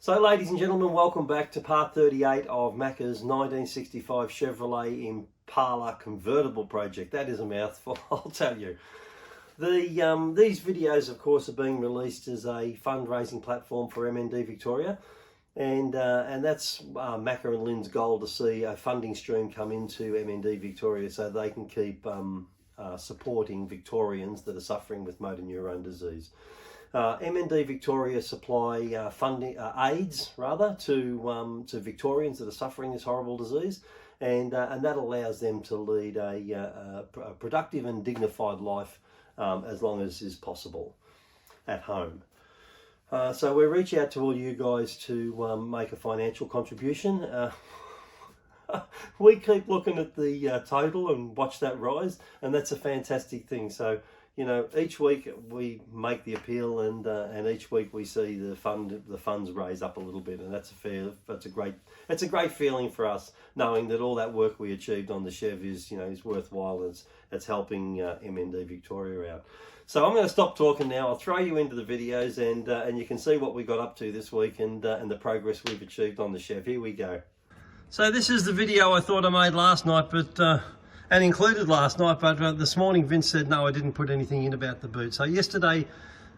So ladies and gentlemen, welcome back to part 38 of Macka's 1965 Chevrolet Impala Convertible project. That is a mouthful, I'll tell you. These videos, of course, are being released as a fundraising platform for MND Victoria. And that's Macka and Lynn's goal, to see a funding stream come into MND Victoria so they can keep supporting Victorians that are suffering with motor neurone disease. MND Victoria supply funding aids to Victorians that are suffering this horrible disease, and that allows them to lead a productive and dignified life as long as is possible at home. So we reach out to all you guys to make a financial contribution. We keep looking at the total and watch that rise, and that's a fantastic thing. So, you know, each week we make the appeal, and each week we see the funds raise up a little bit, and that's a great feeling for us, knowing that all that work we achieved on the Chev is worthwhile. It's helping MND Victoria out. So I'm going to stop talking now. I'll throw you into the videos, and you can see what we got up to this week and the progress we've achieved on the Chev. Here we go. So this is the video I thought I made last night, and included last night, but this morning Vince said no, I didn't put anything in about the boot. So yesterday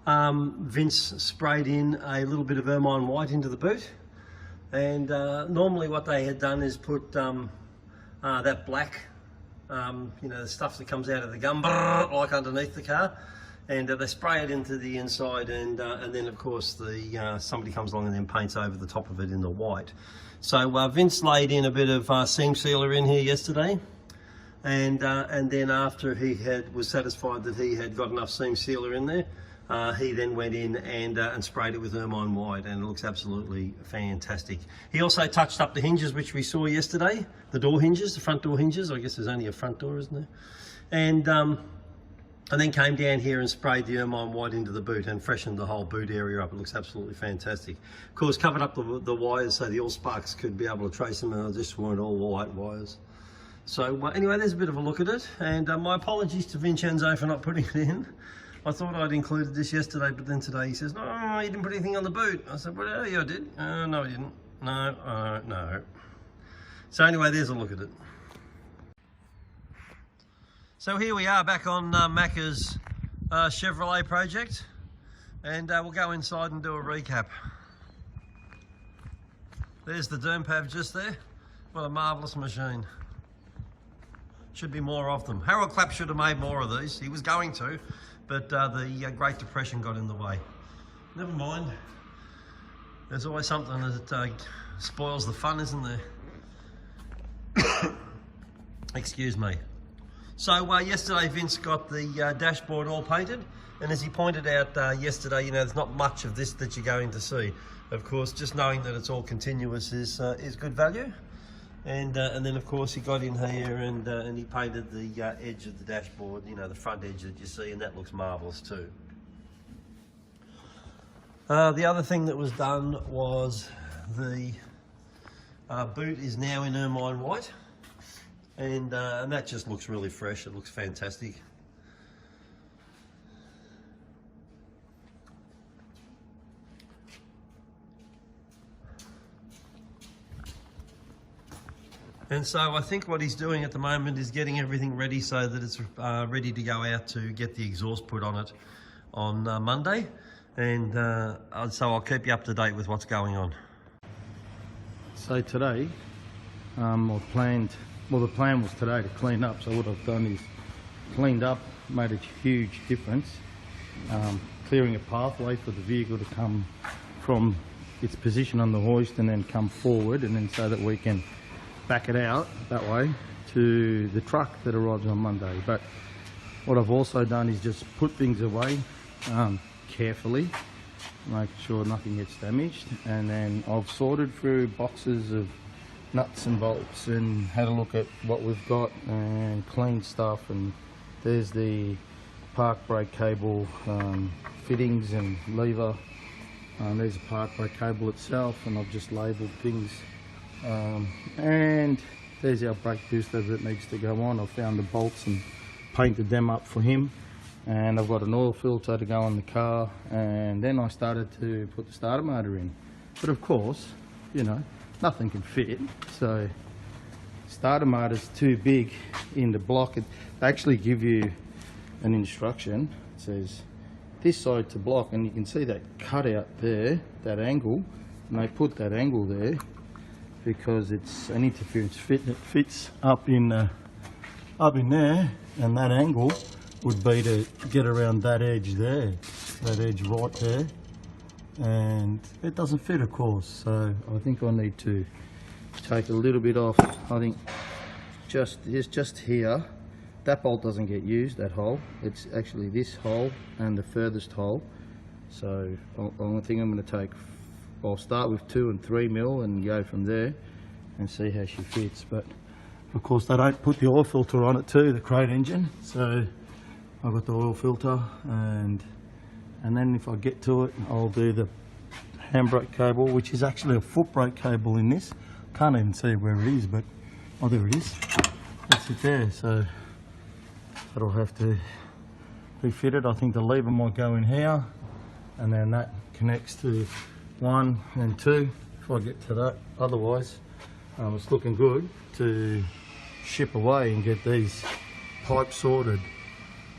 Vince sprayed in a little bit of ermine white into the boot, and normally what they had done is put that black, the stuff that comes out of the gum, like underneath the car, and they spray it into the inside, and then of course somebody comes along and then paints over the top of it in the white. So Vince laid in a bit of seam sealer in here yesterday, and then after he was satisfied that he had got enough seam sealer in there, he then went in and sprayed it with ermine white, and it looks absolutely fantastic. He also touched up the hinges, which we saw yesterday, the door hinges, the front door hinges. I guess there's only a front door, isn't there? And then came down here and sprayed the ermine white into the boot and freshened the whole boot area up. It looks absolutely fantastic. Of course, covered up the wires so the oil sparks could be able to trace them, and they just weren't all white wires. So anyway, there's a bit of a look at it, and my apologies to Vincenzo for not putting it in. I thought I'd included this yesterday, but then today he says, no, you didn't put anything on the boot. I said, well, yeah, I did. No, I didn't. No. So anyway, there's a look at it. So here we are back on Macka's Chevrolet project, and we'll go inside and do a recap. There's the Dermpav just there. What a marvellous machine. Should be more of them. Harold Clapp should have made more of these. He was going to, but the Great Depression got in the way. Never mind. There's always something that spoils the fun, isn't there? Excuse me. So yesterday Vince got the dashboard all painted, and as he pointed out yesterday, there's not much of this that you're going to see. Of course, just knowing that it's all continuous is good value. And then of course he got in here and he painted the edge of the dashboard, the front edge that you see, and that looks marvellous too. The other thing that was done was the boot is now in ermine white, and that just looks really fresh. It looks fantastic. And so I think what he's doing at the moment is getting everything ready so that it's ready to go out to get the exhaust put on it on Monday. And so I'll keep you up to date with what's going on. So today, the plan was today to clean up. So what I've done is cleaned up, made a huge difference, clearing a pathway for the vehicle to come from its position on the hoist and then come forward, and then so that we can back it out that way to the truck that arrives on Monday. But what I've also done is just put things away carefully, make sure nothing gets damaged, and then I've sorted through boxes of nuts and bolts and had a look at what we've got and cleaned stuff. And there's the park brake cable fittings and lever, there's the park brake cable itself, and I've just labelled things. And there's our brake booster that needs to go on. I've found the bolts and painted them up for him, and I've got an oil filter to go on the car, and then I started to put the starter motor in. But of course, you know, nothing can fit. So starter motor's too big in the block. They actually give you an instruction. It says this side to block, and you can see that cutout there, that angle, and they put that angle there because it's an interference fit. It fits up in there, and that angle would be to get around that edge there, that edge right there, and it doesn't fit, of course. So I think I need to take a little bit off. I think just here, that bolt doesn't get used, that hole. It's actually this hole and the furthest hole. So I think I'm going to take, I'll start with 2 and 3 mil and go from there and see how she fits. But of course they don't put the oil filter on it too, the crate engine. So I've got the oil filter, and then if I get to it, I'll do the handbrake cable, which is actually a foot brake cable in this. Can't even see where it is, but oh, there it is. That's it there. So that'll have to be fitted. I think the lever might go in here, and then that connects to 1 and 2 if I get to that. Otherwise, it's looking good to ship away and get these pipes sorted.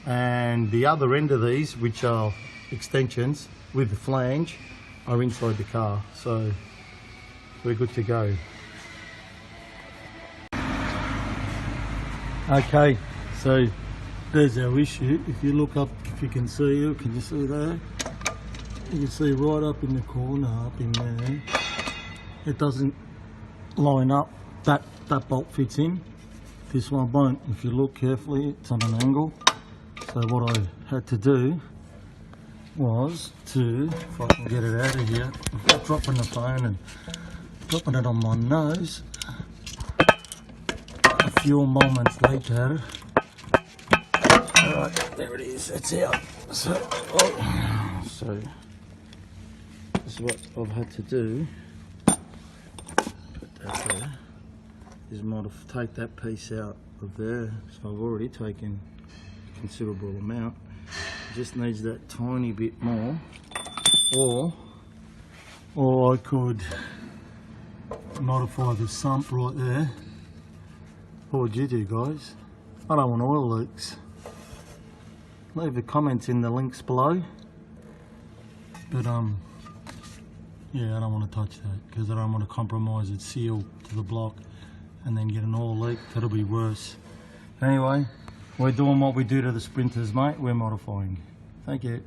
And the other end of these, which are extensions with the flange, are inside the car, so we're good to go. Okay, so there's our issue. If you look up, if you can see it, can you see there? You can see right up in the corner, up in there, it doesn't line up. That bolt fits in, this one won't. If you look carefully, it's on an angle. So what I had to do was to, if I can get it out of here, without dropping the phone and dropping it on my nose, a few moments later, alright, there it is, it's out. So this is what I've had to do, put that there, is take that piece out of there. So I've already taken considerable amount. It just needs that tiny bit more, or I could modify the sump right there. What would you do, guys? I don't want oil leaks. Leave the comments in the links below. But yeah, I don't want to touch that because I don't want to compromise its seal to the block and then get an oil leak. That'll be worse. Anyway, we're doing what we do to the Sprinters, mate. We're modifying. Thank you.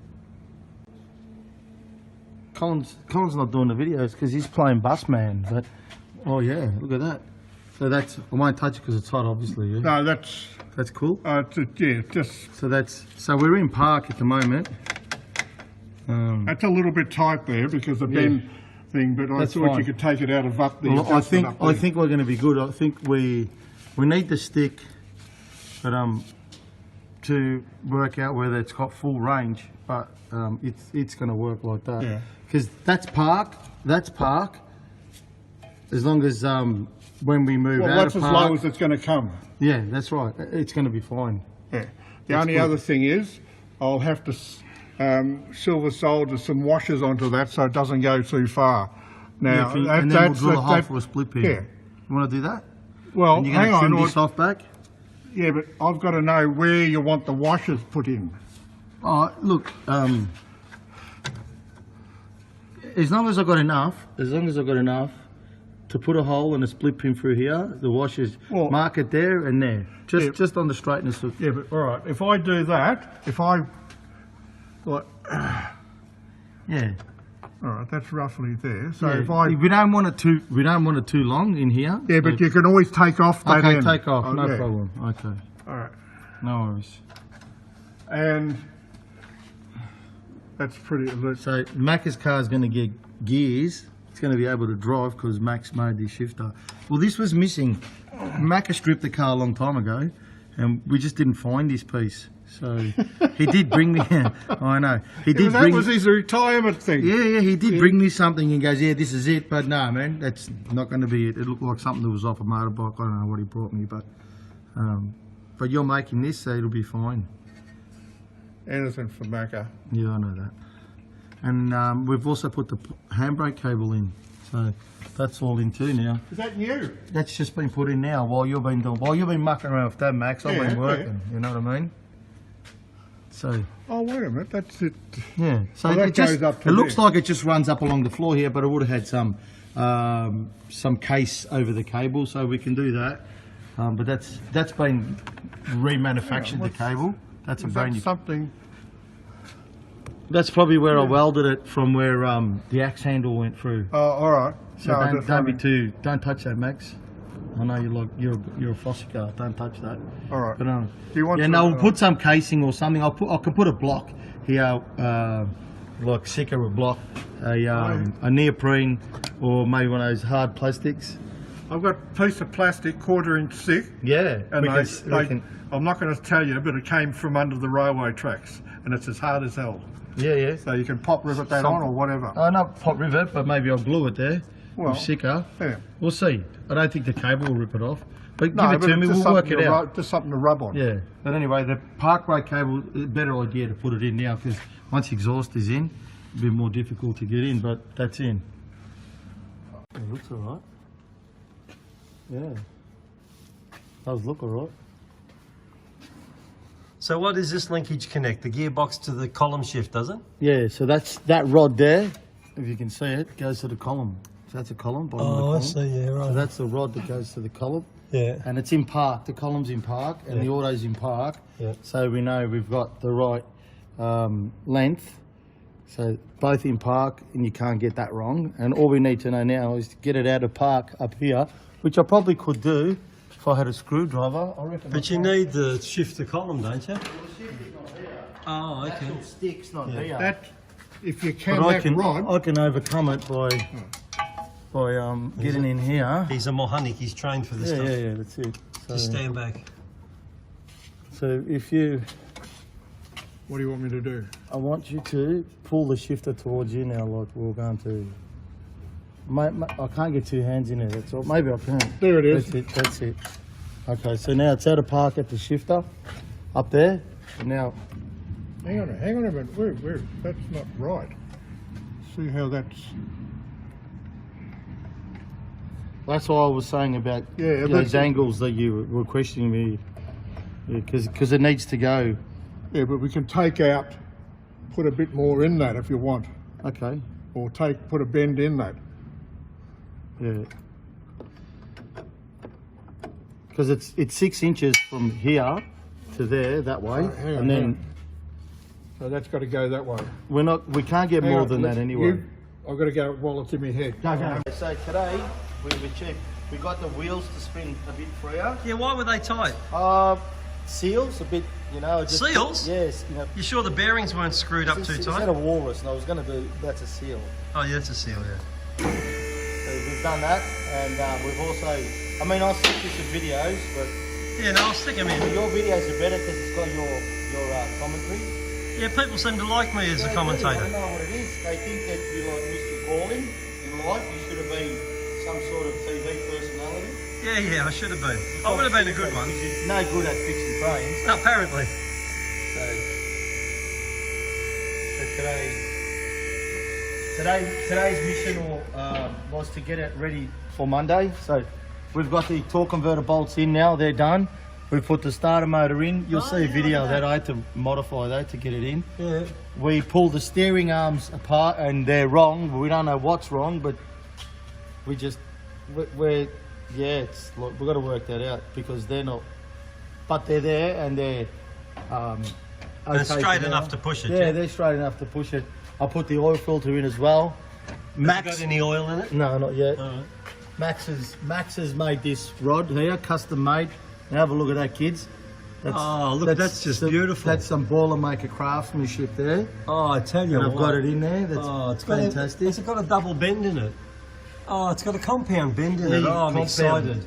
Colin's not doing the videos because he's playing bus man. But oh yeah, look at that. So that's, I won't touch it because it's hot, obviously. Yeah? No, that's cool. Yeah, just. So we're in park at the moment. That's a little bit tight there because the bend thing, but I thought you could take it out of up there. Well, I think we're going to be good. I think we need the stick, but to work out whether it's got full range, but it's going to work like that. Yeah. Because that's park. As long as when we move out that's of as park, low as it's going to come. Yeah, that's right. It's going to be fine. Yeah. The only other thing is, I'll have to silver solder some washers onto that so it doesn't go too far. Now, and then we'll drill a hole for a split pin. Yeah. You want to do that? Well, and you're going to trim this off back? Yeah, but I've got to know where you want the washers put in. Oh, look, as long as I've got enough to put a hole and a split pin through here, the washers, mark it there and there, just on the straightness of. Yeah, but all right, if I do that, yeah. All right, that's roughly there. So Yeah, if we don't want it too long in here. Yeah, but you can always take off that end. end. Okay, take off, no problem. Okay. All right. No worries. And that's pretty. So Macka's car is going to get gears. It's going to be able to drive because Max made the shifter. Well, this was missing. Macka stripped the car a long time ago, and we just didn't find this piece. So he did bring me. I know he did. That was his retirement thing. Yeah, he did bring me something and goes, "Yeah, this is it." But no, man, that's not going to be it. It looked like something that was off a motorbike. I don't know what he brought me, but you're making this, so it'll be fine. Anything for Macka. Yeah, I know that. And we've also put the handbrake cable in, so that's all in too now. Is that new? That's just been put in now while you've been mucking around with that, Max. I've been working. You know what I mean? So. Oh, wait a minute, that's it. Yeah. So Well, that it just goes up to it looks there. like it just runs up along the floor here, but it would have had some case over the cable, so we can do that. But that's been remanufactured, the cable. That's a Is brand that new. something? That's probably where I welded it from, where the axe handle went through. Oh, all right. So don't touch that, Max. I know you're a fussy car. Don't touch that. All right. But Do you want? yeah, some, no, we'll put some casing or something. I can put a block here, like Sika a block, a neoprene, or maybe one of those hard plastics. I've got a piece of plastic, 1/4 inch thick. Yeah, And we can. I'm not going to tell you, but it came from under the railway tracks, and it's as hard as hell. Yeah. So you can pop rivet that on or whatever. Not pop rivet, but maybe I'll glue it there. Well, with Sika. Yeah. We'll see. I don't think the cable will rip it off. But No, give it but to me, it's just we'll work something it out. just something to rub on. Yeah, but anyway, the park brake cable, a better idea to put it in now, because once exhaust is in, it'll be more difficult to get in, but that's in. It looks alright. Yeah. Does look alright. So what is this linkage connect? The gearbox to the column shift, does it? Yeah, so that rod there, if you can see it, goes to the column. So that's a column, bottom of the column. yeah, right. So that's the rod that goes to the column. Yeah. And it's in park, the column's in park, and the auto's in park. Yeah. So we know we've got the right length. So both in park, and you can't get that wrong. And all we need to know now is to get it out of park up here, which I probably could do if I had a screwdriver. I reckon. But you need the shift the column, don't you? Oh, okay. Actual stick's not here. That, if you can, But that rod. I can overcome it by getting in here. He's a Mohanic, he's trained for this stuff. Yeah, that's it. So, Just stand back. so if you, What do you want me to do? I want you to pull the shifter towards you now, like we're going to. I can't get two hands in there, that's all. Maybe I can. There it is. That's it. Okay, so now it's out of park at the shifter, up there. And now, Hang on a minute. Where? That's not right. See how that's. that's what I was saying about Yeah, those but- angles that you were questioning me. Because it needs to go. Yeah, but we can take out, put a bit more in that if you want, Okay, or put a bend in that. yeah. Because it's 6 inches from here to there, that way. Right, hang on, and then hang on. So that's got to go that way. we can't get Hang more on, than that anyway. I've got to go while it's in my head. So today we got the wheels to spin a bit freer. Yeah, why were they tight? Seals a bit, just, Seals? Yes, You sure the bearings weren't screwed up too Is tight? that a walrus? And I was going to do that's a seal. Oh, yeah, that's a seal, yeah. So we've done that, and we've also. I mean, I'll stick you some videos, but Yeah, no, I'll stick them in. your videos are better because it's got your commentary. Yeah, people seem to like me as a commentator. I know what it is. They think that you're like Mr. Galling in life. You should have been some sort of TV personality. Yeah, I should have been. I would have been a good one. You're no good at fixing trains. No, apparently. So today's mission was to get it ready for Monday. So we've got the torque converter bolts in now. They're done. We've put the starter motor in. You'll see a video that I had to modify that to get it in. Yeah. We pulled the steering arms apart and they're wrong. We don't know what's wrong, but we've got to work that out because they're not, but they're there and they're They're okay straight for enough now. to push it. Yeah, they're straight enough to push it. I put the oil filter in as well. Max. Got any oil in it? No, not yet. All right. Max has made this rod here, custom made. Now have a look at that, kids. That's just beautiful. That's some Boilermaker craftsmanship there. Oh, I tell you And I've what. got it in there. That's It's fantastic. It's got a double bend in it. Oh, it's got a compound bend in it. Yeah, Oh, I'm compound. excited.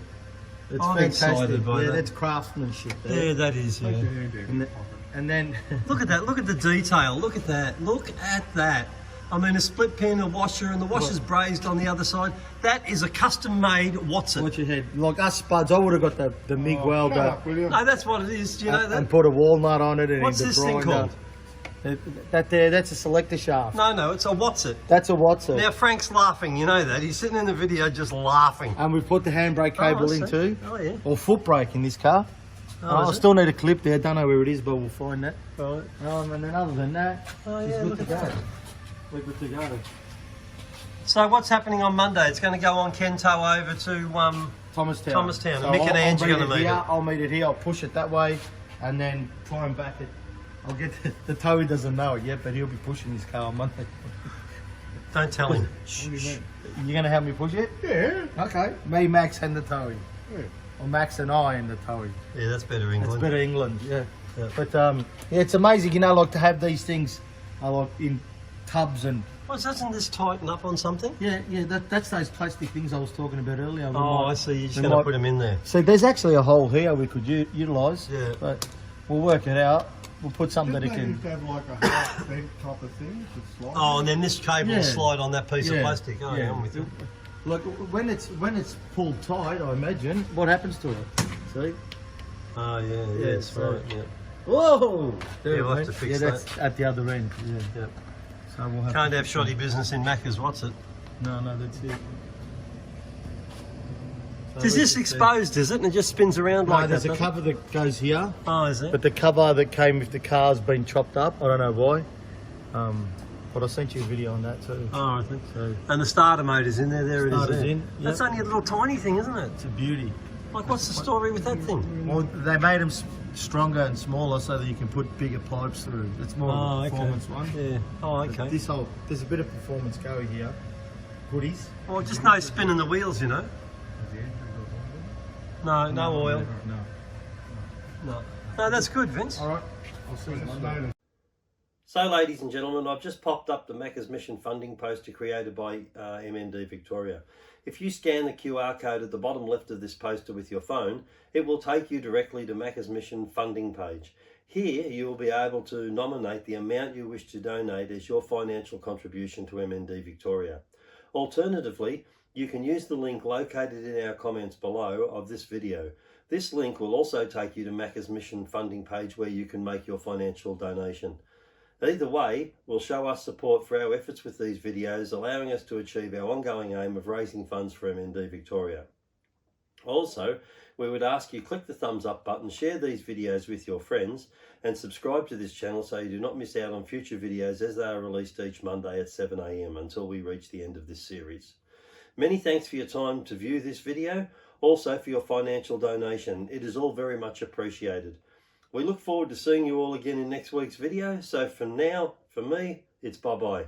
It's I'm fantastic. excited by yeah, that. that's craftsmanship there. Yeah, that is, yeah. And then Look at that. Look at the detail. Look at that. Look at that. I mean, a split pin, a washer, and the washer's brazed on the other side. That is a custom-made Watson. what you had, like us spuds, I would have got the MIG welder Will you? No, that's what it is. Do you know that? and put a walnut on it and What's the this thing grinder. called? That's a selector shaft. No, it's a what's it. That's a Watson. Now Frank's laughing, you know that. He's sitting in the video just laughing. And we've put the handbrake cable in too. Oh yeah. Or foot brake in this car. I is still need a clip there. Don't know where it is, but we'll find that. Right. And then other than that, Oh it's yeah, good look to at go. that. We're good to go. So what's happening on Monday? It's going to go on Kento over to Thomastown. Thomastown, and Mick and Ange are going to meet it. I'll meet it here. I'll push it that way, and then try and back it. I'll get the Towie doesn't know it yet, but he'll be pushing his car on Monday. Don't tell him. You're going to help me push it? Yeah. Okay. Me, Max, and the Towie. Yeah. Or Max and I and the Towie. Yeah, that's better England. It's better England, yeah. Yeah. But yeah, it's amazing, you know, like to have these things like in tubs and Well, doesn't this tighten up on something? yeah, that's those plastic things I was talking about earlier. Oh, I see. You're just going to put them in there. So there's actually a hole here we could utilise. Yeah. But we'll work it out. We'll put something that it Didn't they can. used to have like a half bent type of thing to slide? Oh, and then this cable will Yeah. slide on that piece of Yeah. plastic. Oh, yeah, I'm with you. Look, when it's pulled tight, I imagine, what happens to it? See? Oh, yeah, Yeah, that's so- right. Yeah. Whoa! Yeah, we'll have to fix that's at the other end. Yeah. Yeah. So we'll have Can't to have fix shoddy business in Macca's. What's it? it. No, that's it. So Is we this can see- exposed? Is it? And it just spins around No, like there's that? a cover that goes here, Oh, is it? but the cover that came with the car's been chopped up. I don't know why. But I sent you a video on that too. Oh, I think. So And the starter motor's in there. There it is. Starter's There. in, That's yep. only a little tiny thing, isn't it? it's a beauty. Like, what's the story with that thing? Well, they made them stronger and smaller so that you can put bigger pipes through. It's more of a performance one. Yeah. Oh, But okay. This whole there's a bit of performance go here. Goodies. Well, just no spinning the wheels, you know. No oil. No. No, that's good, Vince. All right. I'll see you Monday. So, ladies and gentlemen, I've just popped up the Macca's Mission funding poster created by MND Victoria. If you scan the QR code at the bottom left of this poster with your phone, it will take you directly to Macca's Mission funding page. Here, you will be able to nominate the amount you wish to donate as your financial contribution to MND Victoria. Alternatively, you can use the link located in our comments below of this video. This link will also take you to Macca's Mission funding page where you can make your financial donation. Either way will show us support for our efforts with these videos, allowing us to achieve our ongoing aim of raising funds for MND Victoria. Also, we would ask you click the thumbs up button, share these videos with your friends, and subscribe to this channel so you do not miss out on future videos as they are released each Monday at 7 AM until we reach the end of this series. Many thanks for your time to view this video, also for your financial donation. It is all very much appreciated. We look forward to seeing you all again in next week's video. So for now, for me, it's bye-bye.